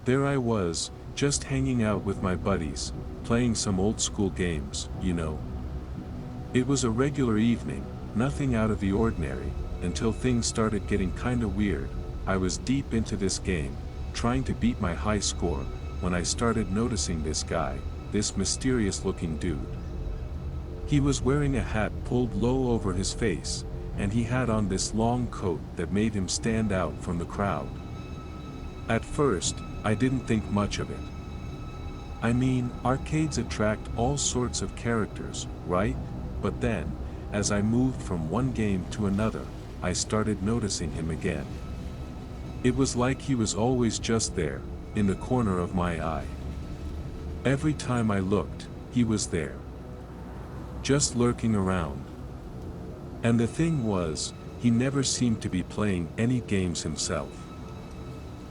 There I was, just hanging out with my buddies, playing some old school games, you know. It was a regular evening, nothing out of the ordinary, until things started getting kinda weird. I was deep into this game, trying to beat my high score, when I started noticing this guy, this mysterious looking dude. He was wearing a hat pulled low over his face, and he had on this long coat that made him stand out from the crowd. At first, I didn't think much of it. I mean, arcades attract all sorts of characters, right? But then, as I moved from one game to another, I started noticing him again. It was like he was always just there, in the corner of my eye. Every time I looked, he was there. Just lurking around. And the thing was, he never seemed to be playing any games himself.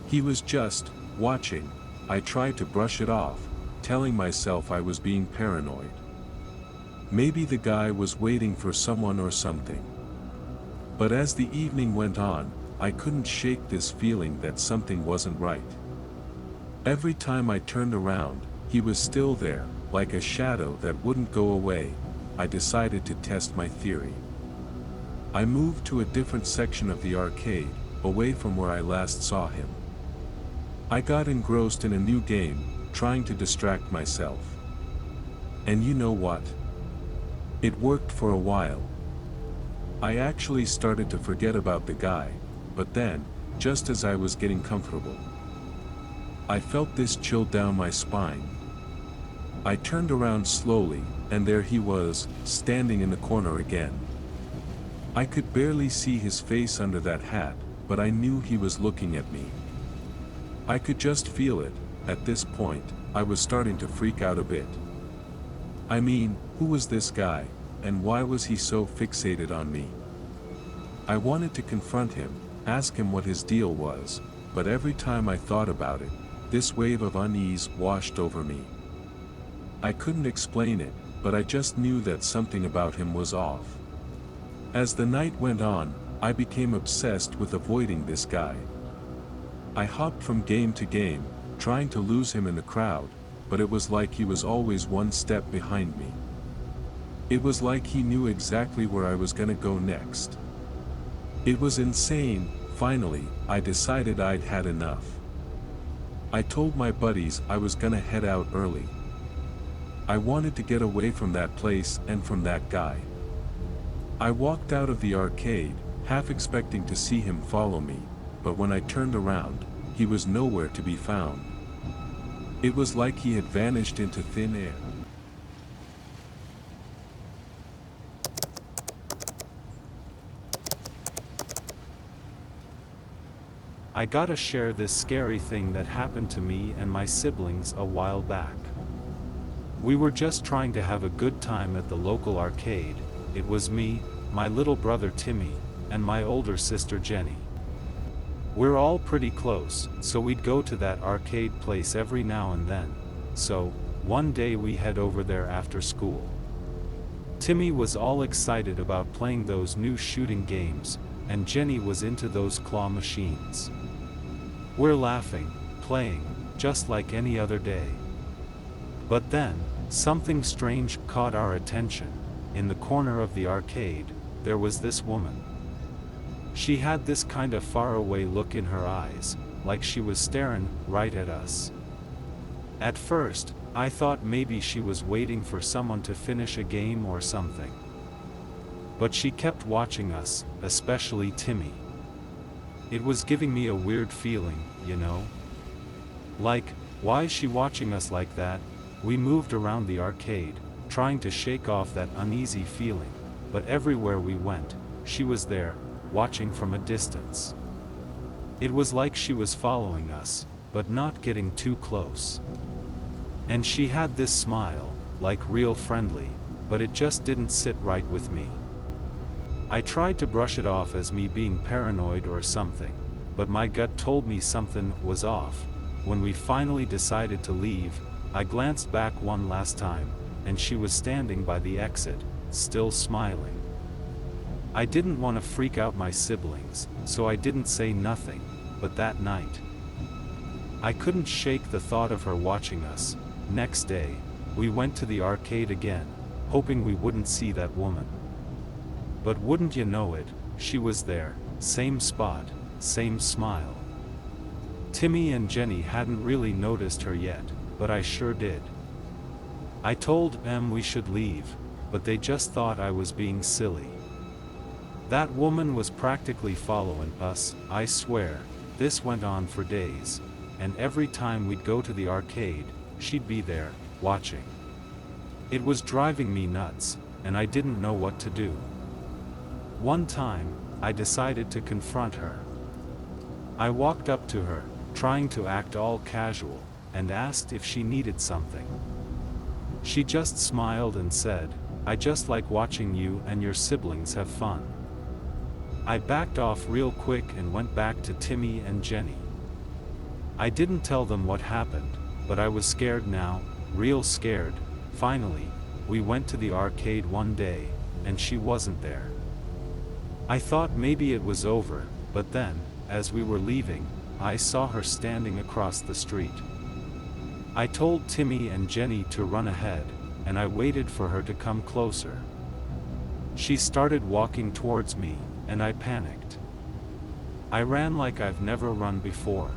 He was just watching. I tried to brush it off, telling myself I was being paranoid. Maybe the guy was waiting for someone or something. But as the evening went on, I couldn't shake this feeling that something wasn't right. Every time I turned around, he was still there, like a shadow that wouldn't go away. I decided to test my theory. I moved to a different section of the arcade, away from where I last saw him. I got engrossed in a new game, trying to distract myself. And you know what? It worked for a while. I actually started to forget about the guy, but then, just as I was getting comfortable, I felt this chill down my spine. I turned around slowly, and there he was, standing in the corner again. I could barely see his face under that hat, but I knew he was looking at me. I could just feel it. At this point, I was starting to freak out a bit. I mean, who was this guy, and why was he so fixated on me? I wanted to confront him, ask him what his deal was, but every time I thought about it, this wave of unease washed over me. I couldn't explain it, but I just knew that something about him was off. As the night went on, I became obsessed with avoiding this guy. I hopped from game to game, trying to lose him in the crowd, but it was like he was always one step behind me. It was like he knew exactly where I was gonna go next. It was insane. Finally, I decided I'd had enough. I told my buddies I was gonna head out early. I wanted to get away from that place and from that guy. I walked out of the arcade, half expecting to see him follow me, but when I turned around, he was nowhere to be found. It was like he had vanished into thin air. I gotta share this scary thing that happened to me and my siblings a while back. We were just trying to have a good time at the local arcade. It was me, my little brother Timmy, and my older sister Jenny. We're all pretty close, so we'd go to that arcade place every now and then. So, one day we head over there after school. Timmy was all excited about playing those new shooting games, and Jenny was into those claw machines. We're laughing, playing, just like any other day. But then, something strange caught our attention. In the corner of the arcade, there was this woman. She had this kind of faraway look in her eyes, like she was staring right at us. At first, I thought maybe she was waiting for someone to finish a game or something. But she kept watching us, especially Timmy. It was giving me a weird feeling, you know? Like, why is she watching us like that? We moved around the arcade, trying to shake off that uneasy feeling, but everywhere we went, she was there, watching from a distance. It was like she was following us, but not getting too close. And she had this smile, like real friendly, but it just didn't sit right with me. I tried to brush it off as me being paranoid or something, but my gut told me something was off. When we finally decided to leave, I glanced back one last time, and she was standing by the exit, still smiling. I didn't want to freak out my siblings, so I didn't say nothing, but that night, I couldn't shake the thought of her watching us. Next day, we went to the arcade again, hoping we wouldn't see that woman. But wouldn't you know it, she was there, same spot, same smile. Timmy and Jenny hadn't really noticed her yet, but I sure did. I told them we should leave, but they just thought I was being silly. That woman was practically following us, I swear. This went on for days, and every time we'd go to the arcade, she'd be there, watching. It was driving me nuts, and I didn't know what to do. One time, I decided to confront her. I walked up to her, trying to act all casual, and asked if she needed something. She just smiled and said, "I just like watching you and your siblings have fun." I backed off real quick and went back to Timmy and Jenny. I didn't tell them what happened, but I was scared now, real scared. Finally, we went to the arcade one day, and she wasn't there. I thought maybe it was over, but then, as we were leaving, I saw her standing across the street. I told Timmy and Jenny to run ahead, and I waited for her to come closer. She started walking towards me, and I panicked. I ran like I've never run before.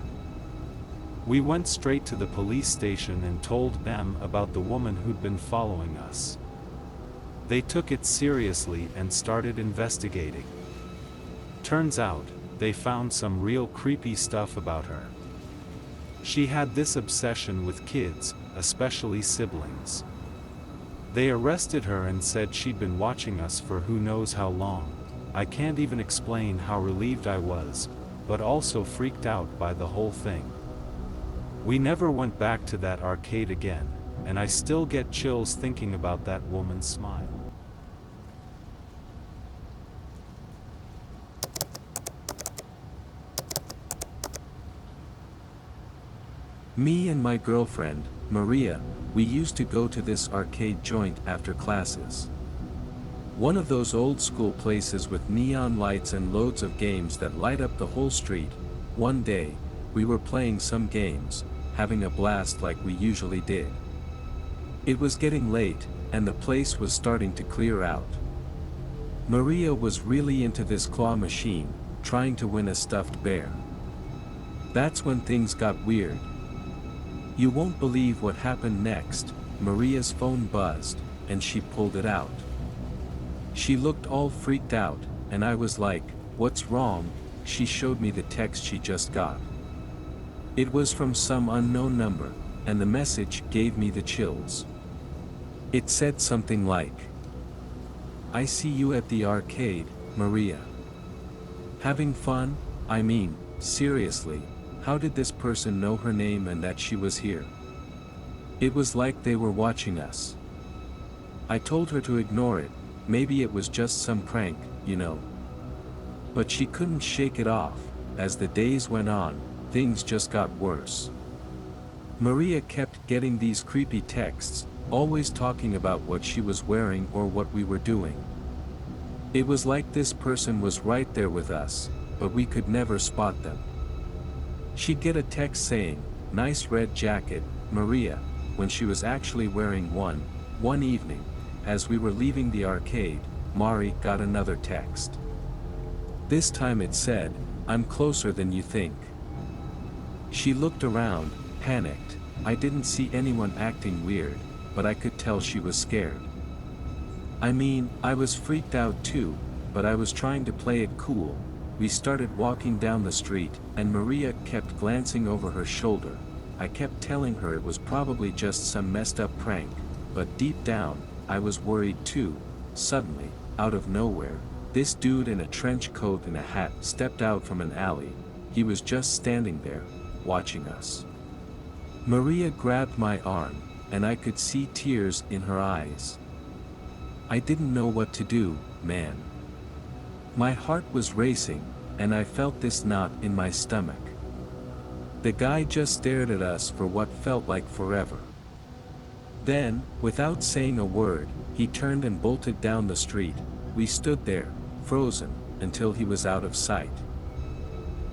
We went straight to the police station and told them about the woman who'd been following us. They took it seriously and started investigating. Turns out, they found some real creepy stuff about her. She had this obsession with kids, especially siblings. They arrested her and said she'd been watching us for who knows how long. I can't even explain how relieved I was, but also freaked out by the whole thing. We never went back to that arcade again, and I still get chills thinking about that woman's smile. Me and my girlfriend, Maria, we used to go to this arcade joint after classes. One of those old school places with neon lights and loads of games that light up the whole street. One day, we were playing some games, having a blast like we usually did. It was getting late, and the place was starting to clear out. Maria was really into this claw machine, trying to win a stuffed bear. That's when things got weird. You won't believe what happened next. Maria's phone buzzed, and she pulled it out. She looked all freaked out, and I was like, "What's wrong?" She showed me the text she just got. It was from some unknown number, and the message gave me the chills. It said something like, "I see you at the arcade, Maria. Having fun? I mean, seriously, how did this person know her name and that she was here?" It was like they were watching us. I told her to ignore it, maybe it was just some prank, you know. But she couldn't shake it off. As the days went on, things just got worse. Maria kept getting these creepy texts, always talking about what she was wearing or what we were doing. It was like this person was right there with us, but we could never spot them. She'd get a text saying, "Nice red jacket, Maria," when she was actually wearing one. One evening, as we were leaving the arcade, Mari got another text. This time it said, "I'm closer than you think." She looked around, panicked. I didn't see anyone acting weird, but I could tell she was scared. I mean, I was freaked out too, but I was trying to play it cool. We started walking down the street, and Maria kept glancing over her shoulder. I kept telling her it was probably just some messed up prank, but deep down, I was worried too. Suddenly, out of nowhere, this dude in a trench coat and a hat stepped out from an alley. He was just standing there, watching us. Maria grabbed my arm, and I could see tears in her eyes. I didn't know what to do, man. My heart was racing, and I felt this knot in my stomach. The guy just stared at us for what felt like forever. Then, without saying a word, he turned and bolted down the street. We stood there, frozen, until he was out of sight.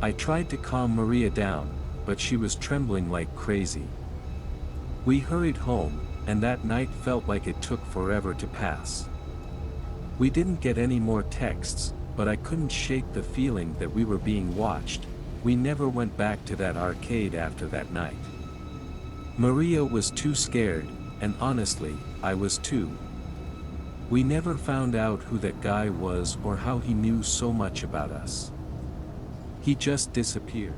I tried to calm Maria down, but she was trembling like crazy. We hurried home, and that night felt like it took forever to pass. We didn't get any more texts, but I couldn't shake the feeling that we were being watched. We never went back to that arcade after that night. Maria was too scared, and honestly, I was too. We never found out who that guy was or how he knew so much about us. He just disappeared.